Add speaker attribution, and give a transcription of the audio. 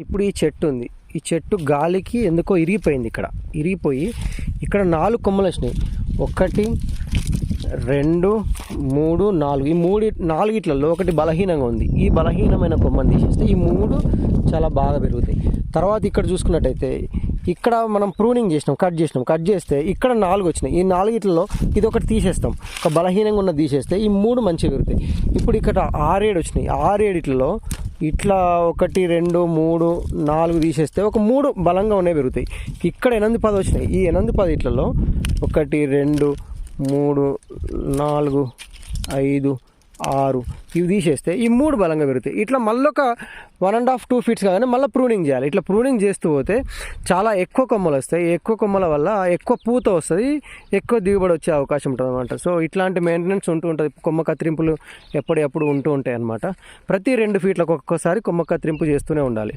Speaker 1: ఇప్పుడు ఈ చెట్టు ఉంది, ఈ చెట్టు గాలికి ఎందుకో ఇరిగిపోయింది. ఇరిగిపోయి ఇక్కడ 4 కొమ్మలు వచ్చినాయి. 1 2 3 4 ఈ 4 ఒకటి బలహీనంగా ఉంది. ఈ బలహీనమైన కొమ్మని తీసేస్తే ఈ 3 చాలా బాగా పెరుగుతాయి. తర్వాత ఇక్కడ చూసుకున్నట్టయితే ఇక్కడ మనం ప్రూనింగ్ చేసినాం, కట్ చేస్తే ఇక్కడ 4 వచ్చినాయి. ఈ 4 ఇది ఒకటి తీసేస్తాం, ఒక బలహీనంగా ఉన్న తీసేస్తే ఈ 3 మంచిగా పెరుగుతాయి. ఇప్పుడు ఇక్కడ 6 7 వచ్చినాయి. 6 7 ఇట్లా 1 2 3 4 తీసేస్తే ఒక 3 బలంగా ఉన్నాయి పెరుగుతాయి. ఇక్కడ 8 10 వచ్చినాయి. ఈ 8 10 1 2 3 4 5 6 ఇవి తీసేస్తే ఈ 3 బలంగా పెరుగుతాయి. ఇట్లా మళ్ళీ ఒక 1.5 2 ఫీట్స్ కాగానే మళ్ళీ ప్రూనింగ్ చేయాలి. ఇట్లా ప్రూనింగ్ చేస్తూ పోతే చాలా ఎక్కువ కొమ్మలు వస్తాయి. ఎక్కువ కొమ్మల వల్ల ఎక్కువ పూత వస్తుంది, ఎక్కువ దిగుబడి వచ్చే అవకాశం ఉంటుంది అనమాట. సో ఇట్లాంటి మెయింటెనెన్స్ ఉంటూ ఉంటుంది. కొమ్మ కత్తిరింపులు ఎప్పుడెప్పుడు ఉంటూ ఉంటాయి అన్నమాట. ప్రతి 2 ఫీట్లకు ఒక్కొక్కసారి కొమ్మ కత్తిరింపు చేస్తూనే ఉండాలి.